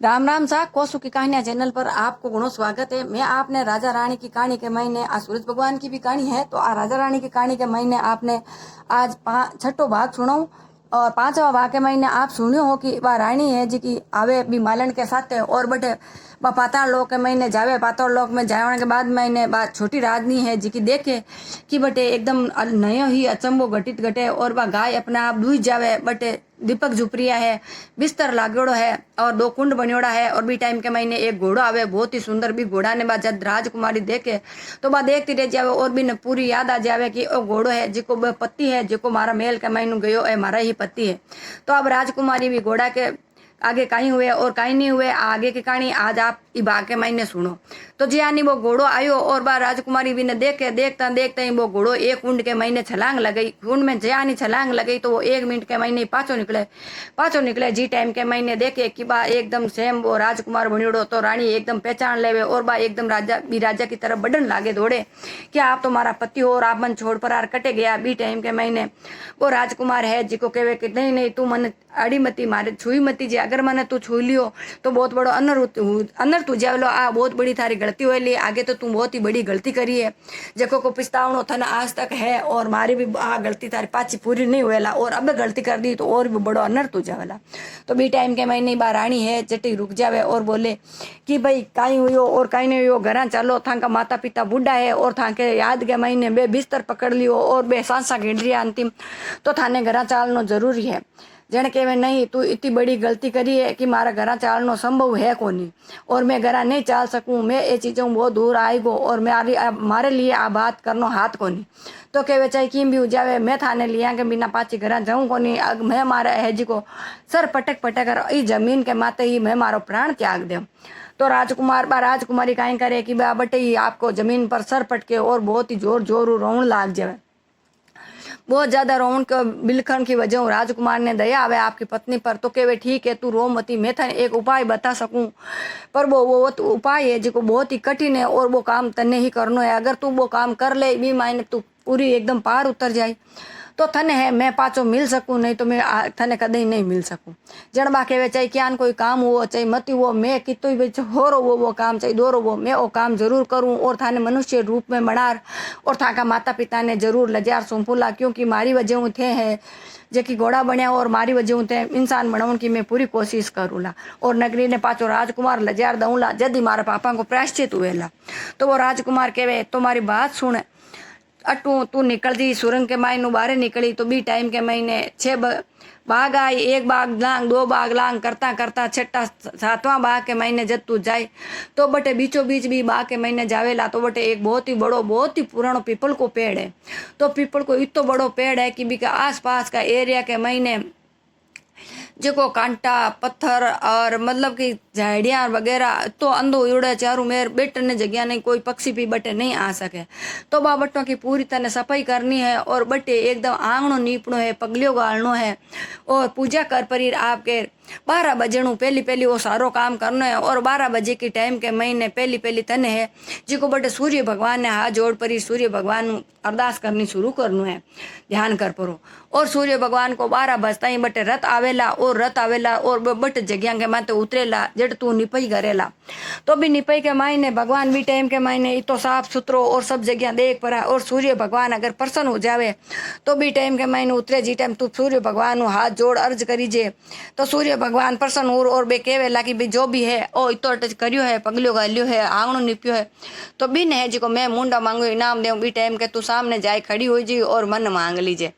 राम राम सा कोसू की कहानियां चैनल पर आपको घणो स्वागत है। मैं आपने राजा रानी की कहानी के महीने आज सूरज भगवान की भी कहानी है, तो आ राजा रानी की कहानी के महीने आपने आज छठो भाग सुनाऊं और पांचवा भाग के महीने आप सुनियो हो कि वह रानी है जी की आवे भी मालन के साथ और बटे वह पाताल लोक के महीने जावे। पाताल लोक में जाने के बाद महीने बाद छोटी राजनी है जी की देखे कि बटे एकदम नयो ही अचंबो घटित घटे और वह गाय अपने आप दूज जावे। बटे दीपक झुपरिया है, बिस्तर लागेड़ो है और दो कुंड बनियोड़ा है और बी टाइम के महीने एक घोड़ो आवे बहुत ही सुंदर। भी घोड़ा ने बाद जब राजकुमारी देखे तो बा देखती रह जावे और भी ने पूरी याद आ जावे कि ओ घोड़ो है जिको पति है जिको मारा महल के महीनू गयो है मारा ही पति है। तो अब राजकुमारी भी घोड़ा के आगे कहीं हुए और कहीं नहीं हुए आगे की कहानी आज आप ई भाग के महीने सुनो। तो जी आनी वो घोड़ो आयो और बा राजकुमारी भी ने देखे देखता देखता ही वो घोड़ो एक कुंड के महीने छलांग लगई। कुंड में जयानी छलांग लगई तो वो 1 मिनट के महीने पाछो निकले जी टाइम के महीने देखे कि बा एकदम सेम वो राजकुमार बनियोड़ो। तो रानी एकदम पहचान लेवे और बा एकदम राजा की तरफ बढ़न लागे दौड़े कि आप तो मारा पति हो और आप मन छोड़ पर आर कटे गया। बी टाइम के महीने वो राजकुमार है जिको कहे कि नहीं नहीं तू मन अड़ी मती मारे छुई मती जे अगर मैंने तू छू लियो तो बहुत बड़ो अनर तू जावलो आ बहुत बड़ी थारी गलती होली आगे तो तू बहुत ही बड़ी गलती करी है जेको को पछतावनो थने आज तक है और मारी भी आ गलती थारी पाची पूरी नहीं हुएला और अब गलती कर दी तो और भी बड़ो अनर तू जावेला। तो बी टाइम के महीने बा रानी है जटी रुक जावे और बोले कि भाई काई हुयो और काई नहीं हुयो घर चलो थाका माता पिता बूढ़ा है और थाके याद के महीने बे बिस्तर पकड़ लियो और बे सांसा गिन रही अंतिम तो थाने घर चालनो जरूरी है। जन कहे नहीं तू इतनी बड़ी गलती करी है कि मारा घर चालनो संभव है कोनी और मैं घर नहीं चाल सकूं। मैं ये चीज़ों बहुत दूर आएगो और मारे लिए आ बात करनो हाथ कोनी। तो कहे चाहे किम भी जावे मैं थाने लिया के बिना पाची घर जाऊँ कोनी। मैं मारा है जी को सर पटक कर ई जमीन के माते ही मैं मारो प्राण त्याग दे। तो राजकुमारी काई करे कि बा बटे ही आपको जमीन पर सर पटके और बहुत ही जोर जोर रोन लाग जावे। बहुत ज्यादा रोन के बिलखन की वजह राजकुमार ने दया आवे आपकी पत्नी पर। तो कहे ठीक है तू रो मती मैं थाने एक उपाय बता सकूं पर वो तो उपाय है जो बहुत ही कठिन है और वो काम तन्ने ही करनो है। अगर तू वो काम कर ले भी मायने तू पूरी एकदम पार उतर जाए तो थने है मैं पाचो मिल सकूं नहीं तो मैं थने कदे नहीं मिल सकूं। जड़बा कहे चाहे क्या कोई काम हुआ चाहे मत हुआ मैं कितो हो रो वो काम चाहे दो वो मैं वो काम जरूर करूं और थाने मनुष्य रूप में मनार और थाका माता पिता ने जरूर लजार सौंपूला क्योंकि मारी वजह थे है जेकी घोड़ा बनिया और मारी वजह थे इंसान बनाऊं की मैं पूरी कोशिश करूँला और नगरी ने पाचो राजकुमार लजार दूंला जद ही मारा पापा को प्रायश्चित हुएला। तो वो राजकुमार कहे तो मारी बात सुन अटू तू निकल दी सुरंग के मायनू बाहर निकली तो बी टाइम के महीने 6 बाग आई 1 बाग लांग 2 बाग लांग करता करता छठा 7वां बाग के महीने जब तू जाए तो बटे बीचों बीच भी बाग के महीने जावेला तो बटे एक बहुत ही बड़ो बहुत ही पुरानो पीपल को पेड़ है। तो पीपल को इतो बड़ो पेड़ है कि बी के आस पास का एरिया के महीने जो कांटा पत्थर और मतलब कि झाड़ियाँ वगैरह तो अंधो उड़े चारों मेर बैठने जगह नहीं कोई पक्षी भी बटे नहीं आ सके। तो बा बट्टों की पूरी तरह सफाई करनी है और बटे एकदम आंगणो नीपणो है पगलियों गालनो है और पूजा कर परी आपके 12 बजे पहली वो सारो काम करना है और 12 बजे की टाइम के महीने पहली तने है जिको बटे सूर्य भगवान ने हाथ जोड़ परी सूर्य भगवान अरदास करनी शुरू करनु है ध्यान कर परो और सूर्य भगवान को 12 बजता ही बटे रथ आवेला और बट जगह के माते उतरेला जट तू निपई करेला। तो भी निपई के मायने भगवान भी टाइम के मायने तो साफ सुथरो और सब जगह देख पड़ा और सूर्य भगवान अगर प्रसन्न हो जावे तो भी टाइम के मायने उतरे जी टाइम तू सूर्य भगवान हाथ जोड़ अर्ज करीजे तो सूर्य भगवान प्रसन्न हो और बे कहेला कि भाई जो भी है ओ इतो अटच करियो है पगलियो गालियो है आंगणो निपियो है तो बिन है जी को मैं मुंडा मांगो इनाम देव बी टाइम के तू सामने जाए खड़ी हो जी और मन मांग लीजिए।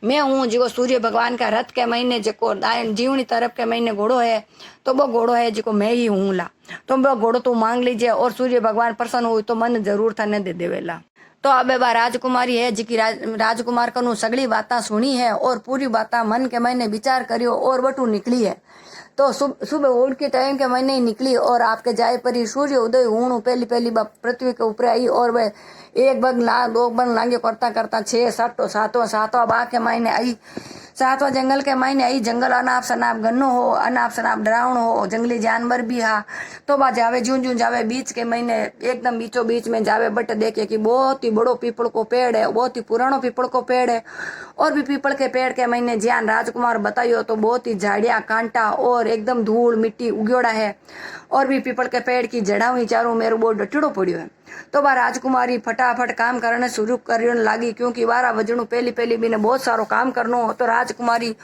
मैं हूँ जो सूर्य भगवान का रथ के महीने जो जीवनी तरफ के महीने घोड़ो है तो वो घोड़ो है जो मैं ही हूँ ला तो वो घोड़ो तू मांग लीजिए और सूर्य भगवान प्रसन्न हो तो मन जरूर थाने दे देवेला। तो अब बा राजकुमारी है जिकी राजकुमार कनु सगली बातें सुनी है और पूरी बातें मन के महीने विचार करियो और बटू निकली है। तो सुबह उठ के टाइम के महीने निकली और आपके जाए पर ही सूर्य उदय हूँ पहली पृथ्वी के ऊपर आई और वह 1 बग 2 बग लांगे करता करता 6 7 7वां बाग के महीने आई सातवां जंगल के महीने आई जंगल अनाप शनाप गन्नो हो, अनाप शनाप डरावण हो, जंगली जानवर भी हा। तो बा जावे जूं जूं जावे बीच के महीने एकदम बीचों बीच में जावे, बट देखे कि बहुत ही बड़ो पीपल को पेड़ है, बहुत ही पुरानो पीपल को पेड़ है। और भी पीपल के पेड़ के महीने ज्ञान राजकुमार बताइयो तो बहुत ही झाड़िया कांटा और एकदम धूल मिट्टी उग्योड़ा है। और भी पीपल के पेड़ की जड़ा हुई चारों मेरे बहुत डटड़ो पड़ियो है। तो बा राजकुमारी फटाफट काम करने शुरू करने लगी, क्योंकि 12 बजणु पहली पहली भी ने बहुत सारो काम करनो हो। तो राजकुमारी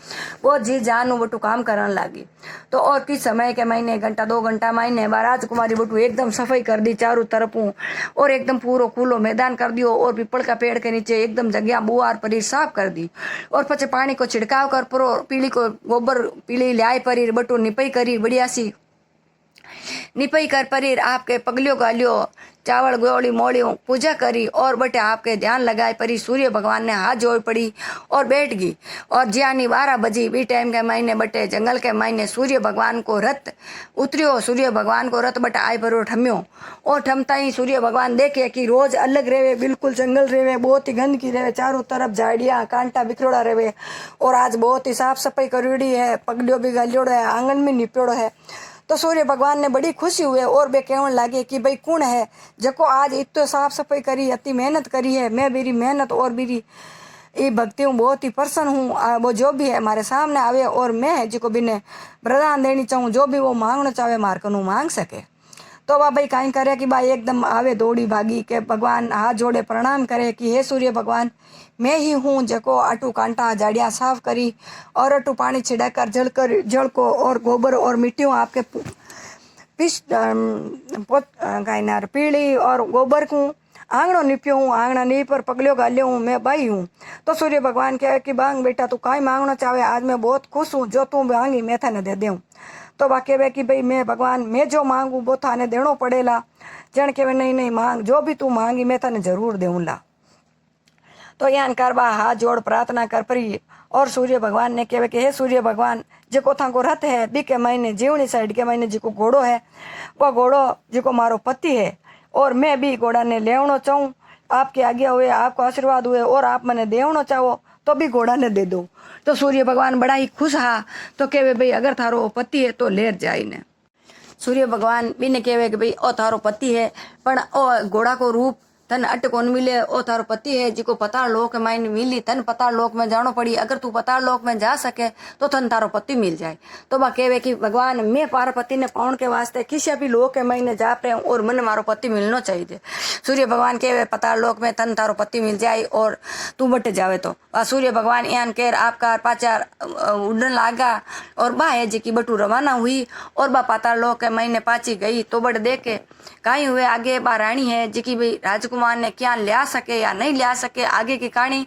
बहुत जी जान बटू काम करने लगी। तो और किस समय के महीने घंटा 2 घंटा महीने बा राजकुमारी बटू एकदम सफाई कर दी चारों तरफों, और एकदम पूरो खुलो मैदान कर दियो, और पीपल का पेड़ के नीचे एकदम जगह बुआर परी साफ कर दी। और पछे पानी को छिड़काव कर परो, पीली को गोबर पीली ल्याय परी बटू निपई करी बढ़िया सी निपई कर परीर आपके पगलियों गालियो चावल गोली मोलियों पूजा करी, और बटे आपके ध्यान लगाए परी सूर्य भगवान ने हाथ जोड़ पड़ी और बैठ गई। और ज्यानी 12 बजी बी टाइम के महीने बटे जंगल के महीने सूर्य भगवान को रथ उतरियो, सूर्य भगवान को रथ बटे आए परो ठम्यो। और ठमता ही सूर्य भगवान देखे कि रोज अलग रेवे, बिल्कुल जंगल रेवे, बहुत ही गंदगी रेवे, चारों तरफ झाड़ियाँ कांटा बिखरोड़ा रेवे, और आज बहुत ही साफ सफाई करोड़ी है, पगलियों भी गलियोड़ो है, आंगन में निपड़ो है। तो सूर्य भगवान ने बड़ी खुशी हुए और वे कहने लगे कि भाई कौन है जको आज इतने साफ सफाई करी, इतनी मेहनत करी है, मैं मेरी मेहनत और मेरी ये भक्ति हूँ बहुत ही प्रसन्न हूँ। वो जो भी है हमारे सामने आवे, और मैं जिको बिने वरदान देनी चाहूँ, जो भी वो मांगना चाहे मार कनू मांग सके। तो वह भाई कहीं करे कि भाई एकदम आवे दौड़ी भागी के भगवान हाथ जोड़े प्रणाम करे कि हे सूर्य भगवान, मैं ही हूँ जको अटू कांटा झाड़ियाँ साफ करी और अटू पानी छिड़ाकर जल को और गोबर और मिट्टियों आपके पीली और गोबर को आंगणो निप्यो हूँ, आंगणा नी पर पगलियों गालियो हूँ, मैं भाई हूँ। तो सूर्य भगवान कहे कि बांग बेटा तू काई मांगना चाहे, आज मैं बहुत खुश हूँ, जो तू मांगी मैं थाने दे दूँ। तो बा कहे कि भाई मैं भगवान मैं जो मांगू वो थाने देनो पड़ेला। जन कहे नहीं नहीं मांग, जो भी तू मांगी मैं थाने जरूर देऊँला। तो यान करवा हाथ जोड़ प्रार्थना कर परी, और सूर्य भगवान ने कहे कि हे सूर्य भगवान, जो था को रथ है बी के महीने जीवनी साइड के महीने जो घोड़ो है, वह घोड़ो जो मारो पति है, और मैं भी घोड़ा ने लेवनो चाहूँ, आपकी आज्ञा हुए, आपको आशीर्वाद हुए, और आप मैंने देवनो चाहो तो भी घोड़ा ने दे दो। तो सूर्य भगवान बड़ा ही खुश हा। तो कहे भाई अगर थारो पति है तो लेर जाई ने। सूर्य भगवान भी ने कहे कि भाई ओ थारो पति है, पण ओ घोड़ा को रूप तन अट कौन मिले, ओ थारो पति है जिको पताल लोक में मिली, तन पताल लोक में जानो पड़ी, अगर तू पताल लोक में जा सके तो तन तारो पति मिल जाए। तो बा कहे कि भगवान मैं पार्वती ने पाउन के वास्ते किसी भी लोक के महीने जा पे और मन मारो पति मिलना चाहिए। सूर्य भगवान कहे पताल लोक में तन तारो पति मिल जाए और तू बट जावे। तो सूर्य भगवान यान कह आपका पाचार उड़न लागा, और बा है जी बटू रवाना हुई, और बा पाताल लोक के महीने पाची गई। तो बट देखे कहीं हुए आगे बा रानी है जी भाई राजकुमार ने क्या लिया सके या नहीं लिया सके। आगे की कहानी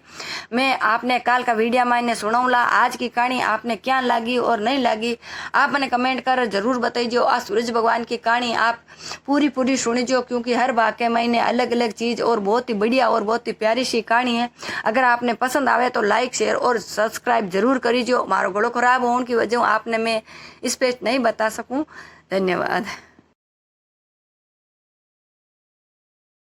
मैं आपने काल का वीडियो में सुनाऊंगा। आज की कहानी आपने क्या लगी और नहीं लगी आप मैंने कमेंट कर जरूर बताइए। आज सूरज भगवान की कहानी आप पूरी सुनिजो, क्योंकि हर भाग के महीने अलग अलग चीज़ और बहुत ही बढ़िया और बहुत ही प्यारी सी कहानी है। अगर आपने पसंद आवे तो लाइक शेयर और सब्सक्राइब जरूर करीजो। मारो गलो खराब होने की वजह आपने मैं इस पे नहीं बता सकूँ। धन्यवाद।